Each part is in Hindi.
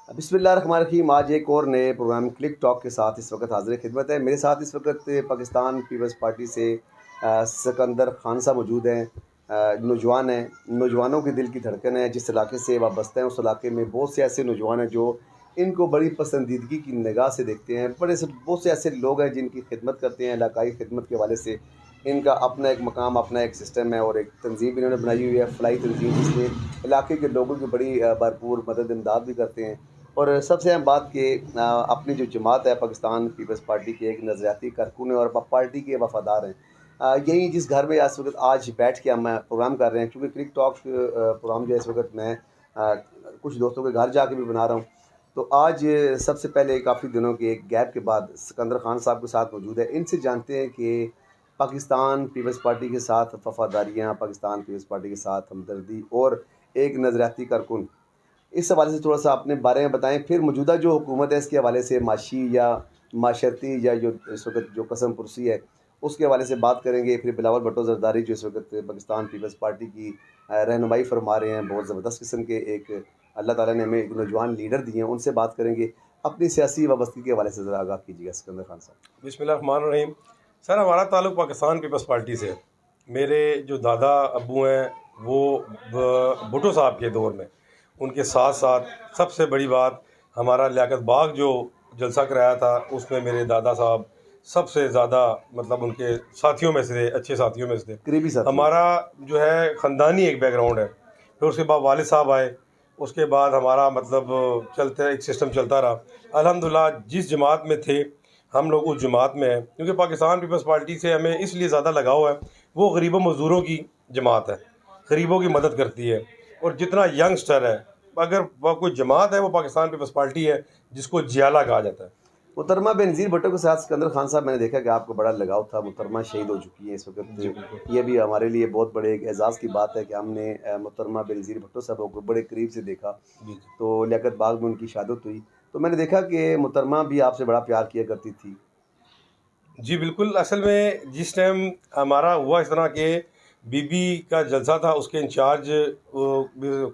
बिस्मिल्लाहिर्रहमानिर्रहीम। आज एक और नए प्रोग्राम क्लिक टॉक के साथ इस वक्त हाजिर खिदमत है। मेरे साथ इस वक्त पाकिस्तान पीपल्स पार्टी से सिकंदर खान साहब मौजूद हैं। नौजवान हैं, नौजवानों के दिल की धड़कन है। जिस इलाके से वाबस्ता हैं उस इलाके में बहुत से ऐसे नौजवान हैं जो इनको बड़ी पसंदीदगी की निगाह से देखते हैं। बहुत से ऐसे लोग हैं जिनकी खिदमत करते हैं। इलाकाई खिदमत के हवाले से इनका अपना एक मकाम, अपना एक सिस्टम है और एक तंजीम इन्होंने बनाई हुई है, फलाई तंजीम, जिसमें इलाके के लोगों की बड़ी भरपूर मदद इमदाद भी करते हैं। और सबसे अहम बात कि अपनी जो जमात है पाकिस्तान पीपल्स पार्टी के एक नज़रियाती कारकुन है और पार्टी के वफ़ादार हैं। यही जिस घर में इस वक्त आज बैठ के हम प्रोग्राम कर रहे हैं, क्योंकि क्लिक टॉक प्रोग्राम जो है इस वक्त मैं कुछ दोस्तों के घर जाके भी बना रहा हूँ। तो आज सबसे पहले काफ़ी दिनों के एक गैप के बाद सिकंदर खान साहब के साथ मौजूद है। इनसे जानते हैं कि पाकिस्तान पीपल्स पार्टी के साथ वफ़ादारियाँ, पाकिस्तान पीपल्स पार्टी के साथ हमदर्दी और एक नज़रियाती कारकुन, इस हवाले से थोड़ा सा अपने बारे में बताएं। फिर मौजूदा जो हुकूमत है इसके हवाले से माशी या माशरती या जो इस वक्त जो कसम पुरसी है उसके हवाले से बात करेंगे। फिर बिलावल भुट्टो ज़रदारी जो इस वक्त पाकिस्तान पीपल्स पार्टी की रहनुमाई फरमा रहे हैं, बहुत ज़बरदस्त किस्म के एक अल्लाह ताला ने हमें एक नौजवान लीडर दिए हैं, उनसे बात करेंगे। अपनी सियासी वाबस्तगी के हवाले से ज़रा आगाह कीजिएगा सिकंदर खान साहब। बिस्मिल्लाहिर्रहमानिर्रहीम। सर, हमारा ताल्लुक़ पाकिस्तान पीपल्स पार्टी से है। मेरे जो दादा अब्बू हैं वो भुट्टो साहब के दौर में, उनके साथ साथ सबसे बड़ी बात, हमारा लियाकत बाग जो जलसा कराया था उसमें मेरे दादा साहब सबसे ज़्यादा मतलब उनके साथियों में से थे, अच्छे साथियों में से थे। करीबी साथी। हमारा जो है ख़ानदानी एक बैकग्राउंड है। फिर उसके बाद वालिद साहब आए, उसके बाद हमारा मतलब चलते एक सिस्टम चलता रहा। अल्हम्दुलिल्लाह जिस जमात में थे हम लोग उस जमात में हैं, क्योंकि पाकिस्तान पीपल्स पार्टी से हमें इसलिए ज़्यादा लगाव है, वो गरीबों मज़दूरों की जमात है, गरीबों की मदद करती है। और जितना यंगस्टर है, अगर वह कोई जमात है वो पाकिस्तान पीपल्स पार्टी है, जिसको जियाला कहा जाता है। मुहतरमा बेनज़ीर भुट्टो के साथ सिकंदर खान साहब, मैंने देखा कि आपको बड़ा लगाव था। मुहतरमा शहीद हो चुकी हैं इस जी वक्त। बिल्कुल। ये भी हमारे लिए बहुत बड़े एक एजाज़ की बात है कि हमने मुहतरमा बेनज़ीर भुट्टो साहब को बड़े करीब से देखा। जी जी तो लियाकत बाग में उनकी शहादत हुई, तो मैंने देखा कि मुहतरमा भी आपसे बड़ा प्यार किया करती थी। जी बिल्कुल। असल में जिस टाइम हमारा हुआ इस तरह के बीबी का जलसा था, उसके इंचार्ज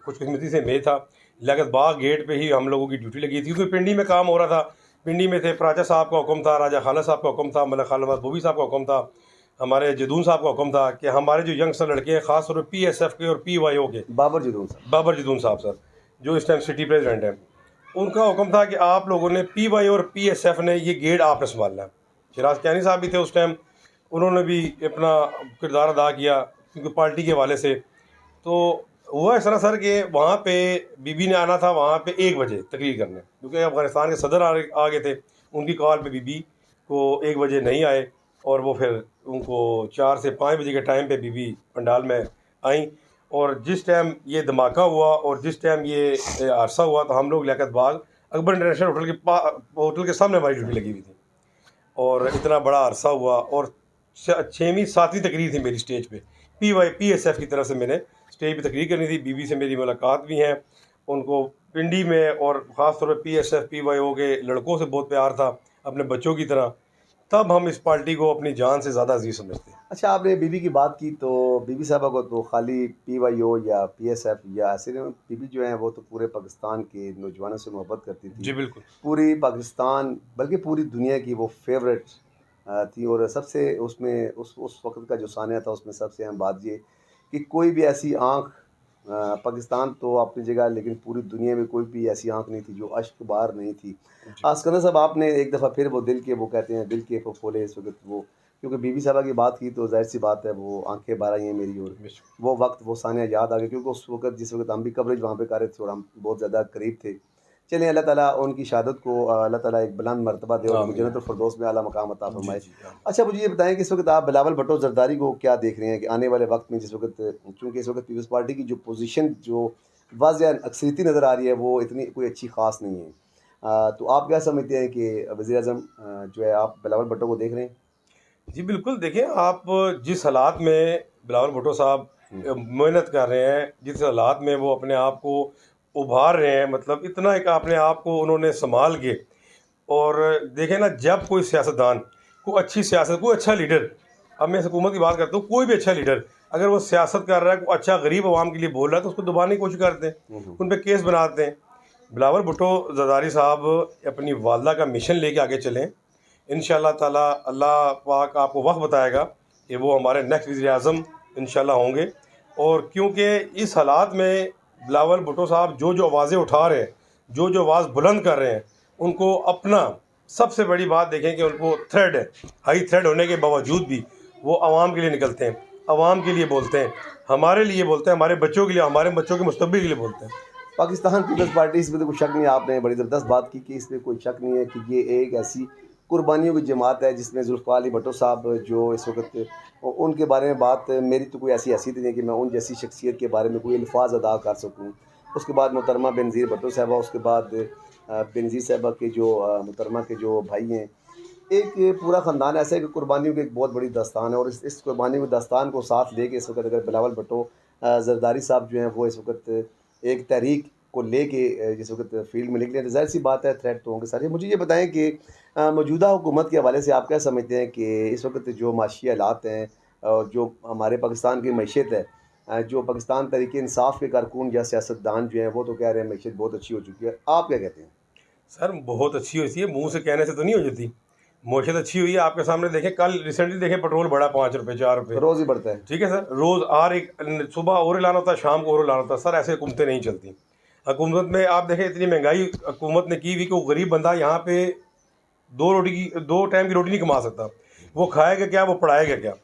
खुशकिस्मती से मैं था। लियाकत बाग गेट पे ही हम लोगों की ड्यूटी लगी थी, क्योंकि पिंडी में काम हो रहा था। पिंडी में थे, प्राचा साहब का हुक्म था, राजा खालिद साहब का हुक्म था, मलिक खालिद बोबी साहब का हुक्म था, हमारे जदून साहब का हुक्म था कि हमारे जो यंगस्टर लड़के हैं, ख़ास तौर पर PSF के और PYO के, बाबर जदून साहब। बाबर जदून साहब सर, जो इस टाइम सिटी प्रेसिडेंट हैं, उनका हुक्म था कि आप लोगों ने PYO और PSF ने ये गेट आपने संभालना है। शिराज कैनी साहब भी थे उस टाइम, उन्होंने भी अपना किरदार अदा किया क्योंकि पार्टी के हवाले से। तो हुआ इस तरह सर कि वहाँ पे बीबी ने आना था वहाँ पे 1 बजे तकरीर करने, क्योंकि अफ़गानिस्तान के सदर आ गए थे। उनकी कॉल पे बीबी को 1 बजे नहीं आए और वो फिर उनको 4 से 5 बजे के टाइम पे बीबी पंडाल में आई। और जिस टाइम ये धमाका हुआ और जिस टाइम ये हादसा हुआ, तो हम लोग लियाकत बाग अकबर इंटरनेशनल होटल के सामने हमारी ड्यूटी लगी हुई थी और इतना बड़ा हादसा हुआ। और 6वीं 7वीं तकरीर थी मेरी स्टेज पे, PSF की तरफ से मैंने स्टेज पे तकरीर करनी थी। बीबी से मेरी मुलाकात भी है, उनको पिंडी में और ख़ास तौर पे PSF PYO के लड़कों से बहुत प्यार था, अपने बच्चों की तरह। तब हम इस पार्टी को अपनी जान से ज़्यादा अजीज समझते हैं। अच्छा, आपने बीबी की बात की, तो बीबी साहबा को तो खाली PYO या PSF या ऐसे नहीं, बीबी जो है वो तो पूरे पाकिस्तान के नौजवानों से मोहब्बत करती थी। जी बिल्कुल। पूरी पाकिस्तान बल्कि पूरी दुनिया की वो फेवरेट थी। और सबसे उसमें उस वक्त का जो सानिया था उसमें सबसे अहम बात ये कि कोई भी ऐसी आँख, पाकिस्तान तो अपनी जगह, लेकिन पूरी दुनिया में कोई भी ऐसी आँख नहीं थी जो अश्क बार नहीं थी। जी सिकंदर साहब, आपने एक दफ़ा फिर वो दिल के, वो कहते हैं दिल के फफोले इस वक्त वो, क्योंकि बीबी साहबा की बात की तो जाहिर सी बात है वो आंखें बाहर आई हैं मेरी। और बेशक। वो वक्त, वो सानिया याद आ गए, क्योंकि उस वक्त जिस वक्त हम भी कवरेज वहाँ पे कर रहे थे और हम बहुत ज़्यादा करीब थे। चलें, अल्लाह ताला उनकी शहादत को अल्लाह ताला एक बुलंद मर्तबा दे और आमीन। जन्नतुल फिरदौस में आला मकाम अता जी फरमाए। जी आमीन। अच्छा, मुझे ये बताएं कि इस वक्त आप बिलावल भुट्टो ज़रदारी को क्या देख रहे हैं कि आने वाले वक्त में, जिस वक्त चूँकि इस वक्त पीपल्स पार्टी की जो पोजीशन जो वाज़ह अक्सरियती नज़र आ रही है वो इतनी कोई अच्छी ख़ास नहीं है। तो आप क्या समझते हैं कि वज़ीर-ए-आज़म जो है, आप बिलावल भुट्टो को देख रहे हैं? जी बिल्कुल। देखिए, आप जिस हालात में बिलावल भुट्टो साहब मेहनत कर रहे हैं, जिस हालात में वो अपने आप को उभार रहे हैं, मतलब इतना एक अपने आप को उन्होंने संभाल के। और देखें ना, जब कोई सियासतदान, कोई अच्छी सियासत, कोई अच्छा लीडर, अब मैं हुकूमत की बात करता हूँ, कोई भी अच्छा लीडर अगर वो सियासत कर रहा है, कोई अच्छा गरीब आवाम के लिए बोल रहा है, तो उसको दबाने की कोशिश करते हैं, उन पर केस बनाते हैं। बिलावल भुट्टो जरदारी साहब अपनी वालदा का मिशन लेके आगे चलें। इंशाअल्लाह ताला अल्लाह पाक आपको वक्त बताएगा कि वो हमारे नेक्स्ट वज़ीर-ए-आज़म इंशाअल्लाह होंगे। और क्योंकि इस हालात में बिलावल भुट्टो साहब जो आवाज़ें उठा रहे हैं, जो आवाज़ बुलंद कर रहे हैं, उनको अपना सबसे बड़ी बात देखें कि उनको थ्रेड है, हाई थ्रेड होने के बावजूद भी वो आवाम के लिए निकलते हैं, आवाम के लिए बोलते हैं, हमारे लिए बोलते हैं, हमारे बच्चों के लिए, हमारे बच्चों के मुस्तकबिल के लिए बोलते हैं। पाकिस्तान पीपल्स पार्टी, इसमें तो कोई शक नहीं है, आपने बड़ी ज़बरदस्त बात की कि इसमें कोई शक नहीं है कि ये एक ऐसी कुर्बानियों की जमात है जिसमें जुल्फ़िकार अली भुट्टो साहब जो इस वक्त, उनके बारे में बात, मेरी तो कोई ऐसी हैसियत नहीं है कि मैं उन जैसी शख्सियत के बारे में कोई अल्फाज अदा कर सकूँ। उसके बाद मोहतरमा बेनज़ीर भुट्टो साहबा, उसके बाद बेनज़ीर साहबा के जो मोहतरमा के जो भाई हैं, एक पूरा ख़ानदान ऐसा है कि कुर्बानियों की एक बहुत बड़ी दास्तान है। और इस कुर्बानियों की दास्तान को साथ लेके इस वक्त अगर बिलावल भुट्टो जरदारी साहब जो हैं वो इस वक्त एक तहरीक को लेके जिस वक्त फील्ड में निकले, तो ज़ाहिर सी बात है थ्रेट तो होंगे सारे। मुझे ये बताएं कि मौजूदा हुकूमत के हवाले से आप क्या समझते हैं कि इस वक्त जो माशी हालात हैं और जो हमारे पाकिस्तान की मैशत है, जो पाकिस्तान तहरीक इंसाफ के कारकुन या सियासतदान जो हैं वो तो कह रहे हैं मैशत बहुत अच्छी हो चुकी है, आप क्या कहते हैं? सर बहुत अच्छी होती है, मुंह से कहने से तो नहीं हो जाती। मोशत अच्छी हुई है, आपके सामने देखें, कल रिसेंटली देखें पेट्रोल बढ़ा 5 रुपये 4 रुपये, रोज़ ही बढ़ता है। ठीक है सर, रोज़ हर एक सुबह और ऐलान होता है, शाम को और ऐलान होता है। सर ऐसे हुकूमतें नहीं चलती। हुकूमत में आप देखें इतनी महंगाई हुकूमत ने की हुई कि वो गरीब बंदा यहाँ पे 2 टाइम की रोटी नहीं कमा सकता। वो खाएगा क्या, वो पढ़ाएगा क्या?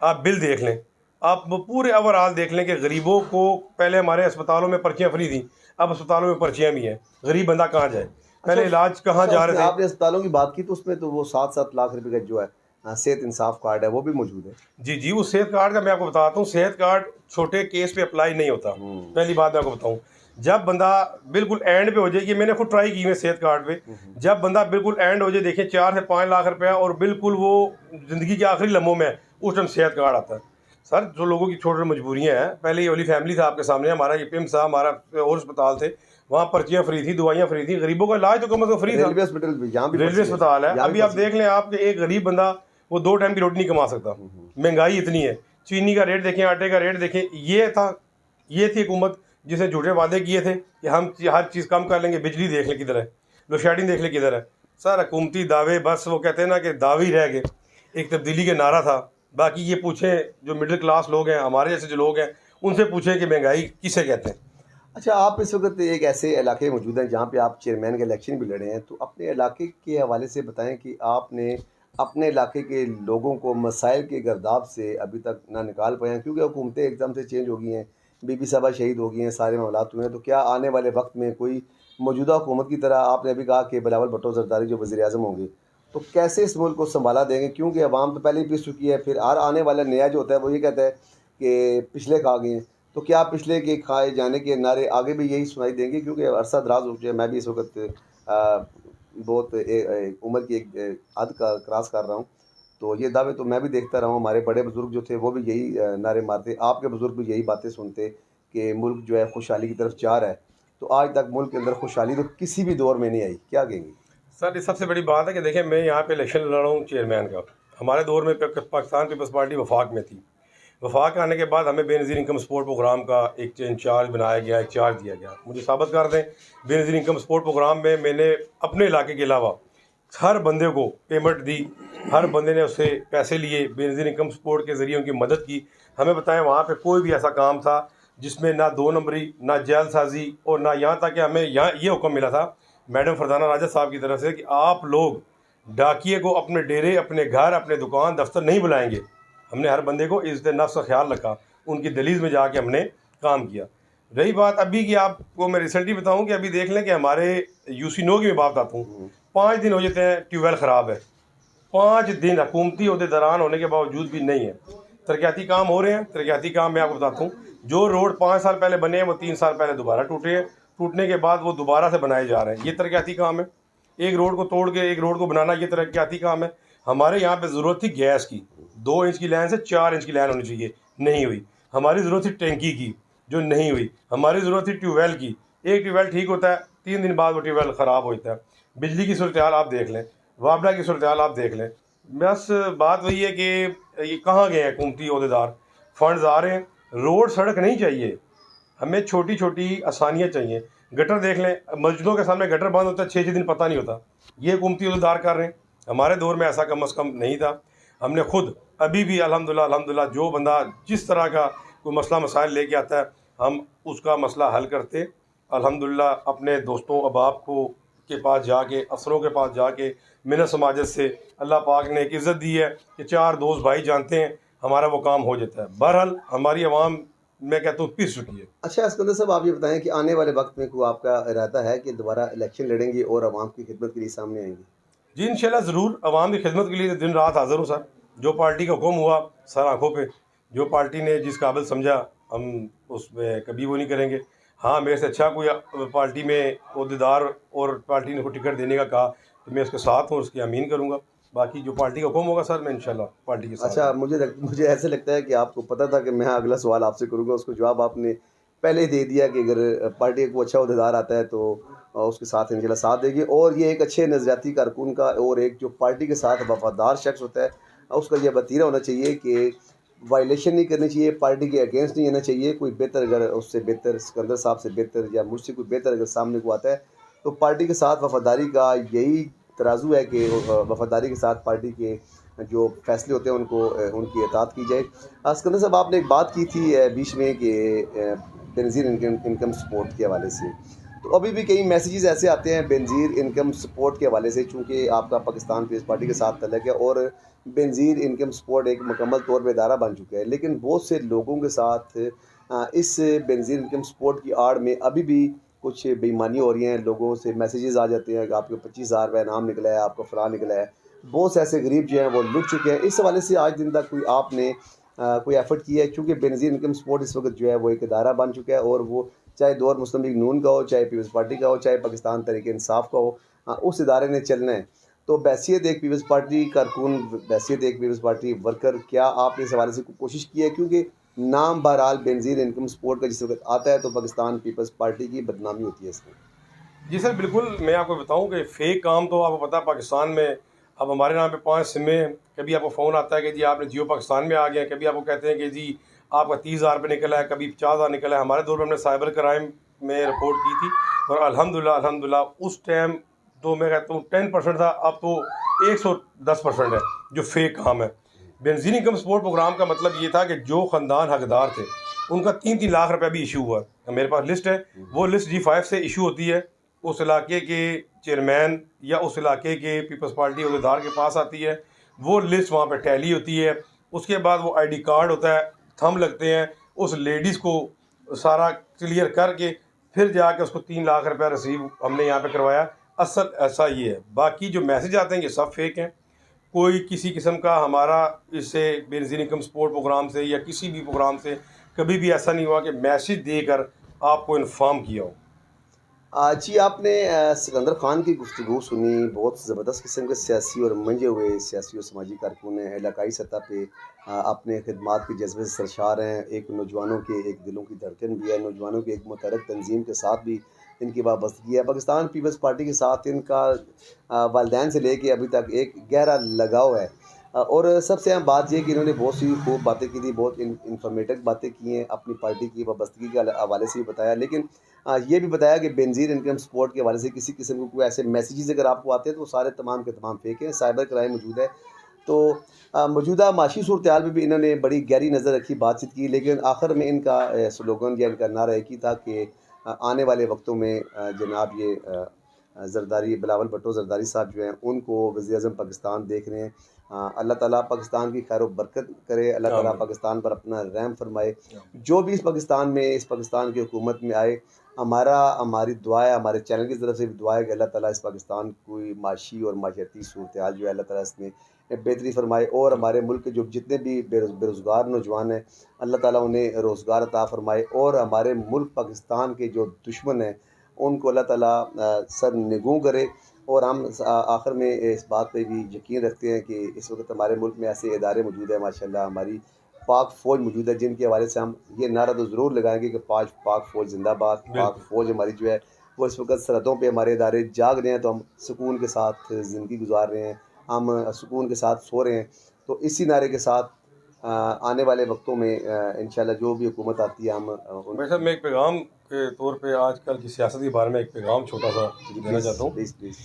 आप बिल देख लें, आप पूरे ओवरऑल देख लें कि गरीबों को पहले हमारे अस्पतालों में पर्चियाँ फ्री थी, अब अस्पतालों में पर्चियाँ भी हैं। गरीब बंदा कहाँ जाए, पहले इलाज कहाँ जा रहे थे? आपने अस्पतालों की बात की तो उसमें तो वो 7-7 लाख रुपए का जो है सेहत इंसाफ कार्ड है वो भी मौजूद है। जी जी, वो सेहत कार्ड का मैं आपको बताता हूँ, सेहत कार्ड छोटे केस पे अप्लाई नहीं होता। पहली बात मैं आपको बताऊँ, जब बंदा बिल्कुल एंड पे हो जाए, ये मैंने खुद ट्राई की है सेहत कार्ड पे, जब बंदा बिल्कुल एंड हो जाए, देखें 4 से 5 लाख रुपया और बिल्कुल वो ज़िंदगी के आखिरी लम्हों में, उस टाइम सेहत कार्ड आता है। सर जो लोगों की छोटी मजबूरियाँ हैं, पहले ये वाली फैमिली था आपके सामने, हमारा ये पिम था, हमारा और अस्पताल थे, वहाँ पर्चियाँ फ्री थी, दवाइयाँ फ्री थी, गरीबों का इलाज तो कम से कम फ्री था। रेलवे हॉस्पिटल भी, यहाँ भी रेलवे अस्पताल है। अभी आप देख लें, आपके एक गरीब बंदा वो 2 टाइम की रोटी नहीं कमा सकता, महंगाई इतनी है। चीनी का रेट देखें, आटे का रेट देखें। ये थी हुकूमत जिसने झूठे वादे किए थे कि हम हर चीज़ कम कर लेंगे। बिजली देख लें किधर है, लोड शेडिंग देख लें किधर है। सर हुकूमती दावे बस वो कहते हैं ना कि दावे ही रह गए, एक तब्दीली के नारा था। बाकी ये पूछें जो मिडिल क्लास लोग हैं, हमारे जैसे जो लोग हैं, उनसे पूछें कि महंगाई किसे कहते हैं। अच्छा, आप इस वक्त एक ऐसे इलाके में मौजूद हैं जहाँ पे आप चेयरमैन के इलेक्शन भी लड़े हैं, तो अपने इलाके के हवाले से बताएं कि आपने अपने इलाके के लोगों को मसाइल के गर्दाब से अभी तक ना निकाल पाए हैं, क्योंकि हुकूमतें एकदम से चेंज हो गई हैं, बीबी साहबा शहीद हो गई हैं, सारे मामलात हुए हैं। तो क्या आने वाले वक्त में कोई मौजूदा हुकूमत की तरह, आपने अभी कहा कि बिलावल भुट्टो जरदारी जो वज़ीर आज़म होंगे, तो कैसे इस मुल्क को संभाला देंगे? क्योंकि अवाम तो पहले ही पिस चुकी है, फिर हर आने वाला नया जो होता है वो ये कहता है कि पिछले खा गए हैं। तो क्या पिछले के खाए जाने के नारे आगे भी यही सुनाई देंगे? क्योंकि अरसा दराज हो चुका है, मैं भी इस वक्त बहुत उम्र की एक हद का क्रॉस कर रहा हूँ, तो ये दावे तो मैं भी देखता रहा हूँ। हमारे बड़े बुज़ुर्ग जो थे वो भी यही नारे मारते, आपके बुज़ुर्ग भी यही बातें सुनते कि मुल्क जो है खुशहाली की तरफ जा रहा है। तो आज तक मुल्क के अंदर खुशहाली तो किसी भी दौर में नहीं आई, क्या कहेंगे? सर ये सबसे बड़ी बात है कि देखिए, मैं यहाँ पे इलेक्शन लड़ रहा हूँ चेयरमैन का। हमारे दौर में पाकिस्तान पीपल्स पार्टी वफाक में थी। वफाक आने के बाद हमें बेनज़ीर इनकम सपोर्ट प्रोग्राम का एक इंचार्ज बनाया गया, एक चार्ज दिया गया। मुझे साबित कर दें, बेनज़ीर इनकम सपोर्ट प्रोग्राम में मैंने अपने इलाके के अलावा हर बंदे को पेमेंट दी, हर बंदे ने उससे पैसे लिए, बेनज़ीर इनकम सपोर्ट के ज़रिए उनकी मदद की। हमें बताएं, वहाँ पे कोई भी ऐसा काम था जिसमें ना 2 नंबरी, ना जैलसाजी, और ना यहाँ तक कि हमें यहाँ ये हुक्म मिला था मैडम फरदाना राजा साहब की तरफ से कि आप लोग डाकिए को अपने डेरे, अपने घर, अपने दुकान, दफ्तर नहीं बुलाएंगे। हमने हर बंदे को इज़्ज़त नफ्स का ख्याल रखा, उनकी दहलीज में जाके हमने काम किया। रही बात अभी की, आपको मैं रिसेंटली बताऊं कि अभी देख लें कि हमारे यूसी नो की मैं बात बताता हूँ, 5 दिन हो जाते हैं ट्यूबवेल ख़राब है। 5 दिन हुकूमती अहदेदारान होने के बावजूद भी नहीं है। तरक्याती काम हो रहे हैं, तरक्याती काम मैं आपको बताता हूँ। जो रोड 5 साल पहले बने हैं वो 3 साल पहले दोबारा टूटे हैं, टूटने के बाद वो दोबारा से बनाए जा रहे हैं। ये तरक्याती काम है। एक रोड को तोड़ के एक रोड को बनाना, ये तरक्याती काम है। हमारे यहाँ पे ज़रूरत थी गैस की, 2 इंच की लाइन से 4 इंच की लाइन होनी चाहिए, नहीं हुई। हमारी ज़रूरत थी टैंकी की, जो नहीं हुई। हमारी ज़रूरत थी ट्यूबवेल की, एक ट्यूबवेल ठीक होता है, 3 दिन बाद वो ट्यूबवेल ख़राब होता है। बिजली की सूरत हाल आप देख लें, वापडा की सूरत हाल आप देख लें। बस बात वही है कि ये कहाँ गए हैं हुकूमती अहदेदार? फंड्स आ रहे हैं, रोड सड़क नहीं चाहिए, हमें छोटी छोटी आसानियाँ चाहिए। गटर देख लें, मस्जिदों के सामने गटर बंद होता है 6-6 दिन पता नहीं होता। ये हुकूमती अहदेदार कर रहे हैं। हमारे दौर में ऐसा कम अज़ कम नहीं था। हमने खुद अभी भी अल्हम्दुलिल्लाह जो बंदा जिस तरह का कोई मसला मसाइल लेके आता है, हम उसका मसला हल करते अल्हम्दुलिल्लाह अपने दोस्तों अहबाब को के पास जाके, अफसरों के पास जाके, मिन्नत समाजत से अल्लाह पाक ने एक इज़्ज़त दी है कि 4 दोस्त भाई जानते हैं, हमारा वो काम हो जाता है। बहरहाल हमारी आवाम, मैं कहता हूँ, पिस चुकी है। अच्छा सिकंदर साहब, आप ये बताएं कि आने वाले वक्त में कोई आपका इरादा है कि दोबारा इलेक्शन लड़ेंगे और आवाम की खिदमत के लिए सामने आएंगे? जी इंशाल्लाह ज़रूर, आवाम की खिदमत के लिए दिन रात हाज़िर हूँ सर। जो पार्टी का हुक्म हुआ सर आँखों पे, जो पार्टी ने जिस काबिल समझा हम उसमें कभी वो नहीं करेंगे। हाँ, मेरे से अच्छा कोई पार्टी में अहदेदार और पार्टी ने कोई टिकट देने का कहा तो मैं उसके साथ हूँ, उसकी आमीन करूँगा। बाकी जो पार्टी का हुक्म होगा सर, मैं इंशाल्लाह पार्टी के साथ अच्छा, हूँ। मुझे ऐसे लगता है कि आपको पता था कि मैं अगला सवाल आपसे करूंगा, उसको जवाब आपने पहले ही दे दिया कि अगर पार्टी को अच्छा अहदेदार आता है तो उसके साथ इंशाल्लाह साथ देगी। और ये एक अच्छे नज़रियाती कारकुन का और एक जो पार्टी के साथ वफादार शख्स होता है, उसका यह वतीरा होना चाहिए कि वायलेशन नहीं करनी चाहिए, पार्टी के अगेंस्ट नहीं रहना चाहिए। कोई बेहतर अगर उससे बेहतर, सिकंदर साहब से बेहतर या मुझसे कोई बेहतर अगर सामने को आता है तो पार्टी के साथ वफादारी का यही तराजू है कि वफादारी के साथ पार्टी के जो फैसले होते हैं उनको उनकी इताअत की जाए। सिकंदर साहब, आपने एक बात की थी बीच में कि बेनज़ीर इनकम सपोर्ट के हवाले से, तो अभी भी कई मैसेजेस ऐसे आते हैं बेनज़ीर इनकम सपोर्ट के हवाले से, चूँकि आपका पाकिस्तान पीपल्स पार्टी के साथ तल्लुक़ है और बेनज़ीर इनकम सपोर्ट एक मुकम्मल तौर पे इदारा बन चुका है, लेकिन बहुत से लोगों के साथ इस बेनज़ीर इनकम सपोर्ट की आड़ में अभी भी कुछ बेईमानी हो रही हैं। लोगों से मैसेजेस आ जाते हैं कि आपके 25,000 रुपये इनाम निकला है, आपका फ़लाँ निकला है। बहुत से ऐसे गरीब जो हैं वो लुट चुके हैं। इस हवाले से आज दिन तक कोई आपने कोई एफ़र्ट किया है? क्योंकि बेनज़ीर इनकम सपोर्ट इस वक्त जो है वो एक इदारा बन चुका है और वो चाहे दौर मुस्लिम लीग नून का हो, चाहे पीपल्स पार्टी का हो, चाहे पाकिस्तान तहरीक इंसाफ का हो, उस इदारे ने चलना है। तो बहैसियत एक पीपल्स पार्टी कारकुन, बहैसियत एक पीपल्स पार्टी वर्कर, क्या आपने इस हवाले से कोई कोशिश की है? क्योंकि नाम बहरहाल बेनज़ीर इनकम सपोर्ट का जिस वक्त आता है तो पाकिस्तान पीपल्स पार्टी की बदनामी होती है इसमें। जी सर, बिल्कुल। मैं आपको बताऊं कि फ़ेक काम तो आपको पता है पाकिस्तान में अब हमारे नाम पे 5 सिमें हैं। कभी आपको फ़ोन आता है कि जी आपने जियो पाकिस्तान में आ गए हैं, कभी आपको कहते हैं कि जी आपका 30,000 रुपये निकला है, कभी 50,000 निकला है। हमारे दौर में हमने साइबर क्राइम में रिपोर्ट की थी और अल्हम्दुलिल्लाह उस टाइम तो मैं कहता हूँ 10% था, अब तो 110% है जो फ़ेक काम है। बेनज़ीर इनकम सपोर्ट प्रोग्राम का मतलब ये था कि जो ख़ानदान हकदार थे उनका 3-3 लाख रुपये भी इशू हुआ। मेरे पास लिस्ट है, वो लिस्ट G5 से इशू होती है, उस इलाके के चेयरमैन या उस इलाके के पीपल्स पार्टी अहदेदार के पास आती है। वो लिस्ट वहाँ पे टैली होती है। उसके बाद वो आईडी कार्ड होता है, थंब लगते हैं, उस लेडीज़ को सारा क्लियर करके फिर जाके उसको 3 लाख रुपया रिसीव हमने यहाँ पे करवाया। असल ऐसा ये है। बाकी जो मैसेज आते हैं ये सब फेक हैं। कोई किसी किस्म का हमारा इससे बेनज़ीर इनकम सपोर्ट प्रोग्राम से या किसी भी प्रोग्राम से कभी भी ऐसा नहीं हुआ कि मैसेज देकर आपको इन्फॉर्म किया हो। जी, आपने सिकंदर खान की गुफ्तगू सुनी। बहुत ज़बरदस्त किस्म के सियासी और मंजे हुए सियासी और समाजी कारकुन हैं, इलाकाई सतह पे अपने खिदमात के जज्बे से सरशार हैं। एक नौजवानों के एक दिलों की धड़कन भी है, नौजवानों की एक मुतहरक तंजीम के साथ भी इनकी वाबस्तगी है। पाकिस्तान पीपल्स पार्टी के साथ इनका वालदैन से लेके अभी तक एक गहरा लगाव है। और सबसे अहम बात ये कि इन्होंने बहुत सी खूब बातें की थी, बहुत इंफॉर्मेटिव बातें की हैं, अपनी पार्टी की वाबस्तगी के हवाले से भी बताया। लेकिन ये भी बताया कि बेनज़ीर इनकम सपोर्ट के हवाले से किसी किस्म के कोई ऐसे मैसेजेस अगर आपको आते हैं तो वो सारे तमाम के तमाम फेक हैं। साइबर क्राइम मौजूद है। तो मौजूदा माशी सूरत-ए-हाल में भी इन्होंने बड़ी गहरी नज़र रखी, बातचीत की, लेकिन आखिर में इनका स्लोगन या इनका नारा एक ही था कि आने वाले वक्तों में जनाब ये ज़रदारी बिलावल भुट्टो ज़रदारी साहब जो हैं उनको वज़ीर-ए-आज़म पाकिस्तान देख रहे हैं। अल्लाह ताला पाकिस्तान की खैर बरकत करे, अल्लाह ताला आमीन। पाकिस्तान पर अपना रहम फरमाए। जो भी इस पाकिस्तान में, इस पाकिस्तान की हुकूमत में आए, हमारी दुआ है, हमारे चैनल की तरफ से भी दुआ है कि अल्लाह ताला इस पाकिस्तान की माशी और माशरती सूरत-ए-हाल जो है अल्लाह ताला इसमें बेहतरी फरमाए और हमारे मुल्क के जो जितने भी बेरोज़गार नौजवान हैं अल्लाह ताला उन्हें रोज़गार अता फरमाए और हमारे मुल्क पाकिस्तान के जो दुश्मन हैं उनको अल्लाह ताला सर निगूं करे। और हम आखिर में इस बात पे भी यकीन रखते हैं कि इस वक्त हमारे मुल्क में ऐसे इदारे मौजूद हैं माशाल्लाह, हमारी पाक फ़ौज मौजूद है, जिनके हवाले से हम ये नारा तो ज़रूर लगाएंगे कि पाक फ़ौज ज़िंदाबाद। पाक बिल्कुल। फ़ौज हमारी जो है वो इस वक्त सरहदों पे हमारे इदारे जाग रहे हैं, तो हम सुकून के साथ ज़िंदगी गुजार रहे हैं, हम सुकून के साथ सो रहे हैं। तो इसी नारे के साथ आने वाले वक्तों में इंशाल्लाह जो भी हुकूमत आती है हम उन भाई साहब, मैं एक पैगाम के तौर पे आजकल की सियासत के बारे में एक पैगाम छोटा सा देना चाहता हूँ। Please please.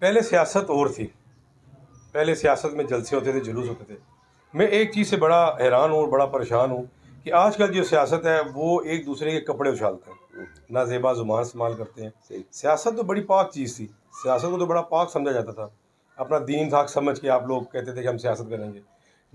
पहले सियासत और थी, पहले सियासत में जलसे होते थे, जुलूस होते थे। मैं एक चीज़ से बड़ा हैरान हूँ और बड़ा परेशान हूँ कि आजकल जो सियासत है वो एक दूसरे के कपड़े उछालते हैं, नाजेबा ज़ुबान इस्तेमाल करते हैं। सही। सियासत तो बड़ी पाक चीज़ थी, सियासत को तो बड़ा पाक समझा जाता था। अपना दीन धाक समझ के आप लोग कहते थे कि हम सियासत करेंगे।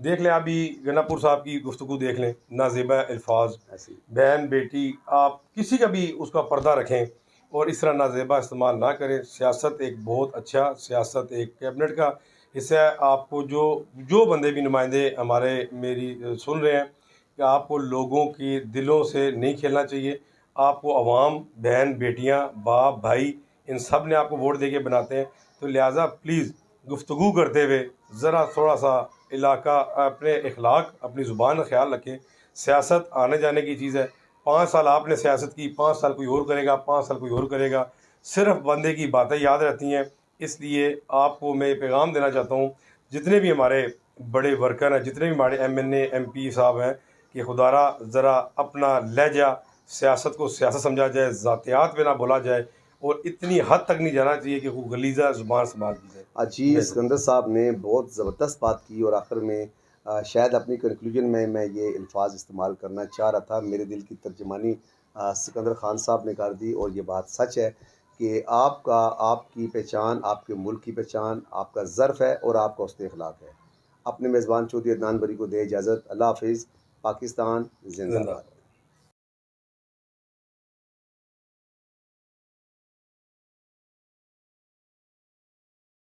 देख लें अभी गन्नापुर साहब की गुफ्तगू देख लें, नाजेबा अल्फाज, ऐसी बहन बेटी, आप किसी का भी उसका पर्दा रखें और इस तरह नाजेबा इस्तेमाल ना करें। सियासत एक बहुत अच्छा, सियासत एक कैबिनेट का हिस्सा है। आपको जो जो बंदे भी नुमाइंदे हमारे मेरी सुन रहे हैं कि आपको लोगों के दिलों से नहीं खेलना चाहिए। आपको अवाम, बहन बेटियां, बाप भाई, इन सब ने आपको वोट दे के बनाते हैं। तो लिहाजा प्लीज़ गुफ्तगू करते हुए ज़रा थोड़ा सा इलाका अपने इखलाक, अपनी ज़ुबान का ख्याल रखें। सियासत आने जाने की चीज़ है। 5 साल आपने सियासत की, 5 साल कोई और करेगा, 5 साल कोई और करेगा। सिर्फ बंदे की बातें याद रहती हैं। इसलिए आपको मैं पैगाम देना चाहता हूँ, जितने भी हमारे बड़े वर्कर हैं, जितने भी हमारे MNA MP साहब हैं, कि खुदारा ज़रा अपना लहजा, सियासत को सियासत समझा जाए, ज़ातियात पे ना बोला जाए और इतनी हद तक नहीं जाना चाहिए कि वो गलीज़ा ज़ुबान इस्तेमाल की जाए। जी, सिकंदर साहब ने बहुत ज़बरदस्त बात की और आखिर में शायद अपनी कंक्लूजन में मैं ये अल्फाज इस्तेमाल करना चाह रहा था। मेरे दिल की तर्जमानी सिकंदर खान साहब ने कर दी और ये बात सच है कि आपका, आपकी पहचान, आपके मुल्क की पहचान, आपका ज़र्फ़ है और आपका उस्ते अखलाक है। अपने मेज़बान चौधरी अदनान बरी को दे इजाज़त। अल्लाह हाफ़िज़। पाकिस्तान जिंदा। ज़िंदाबाद।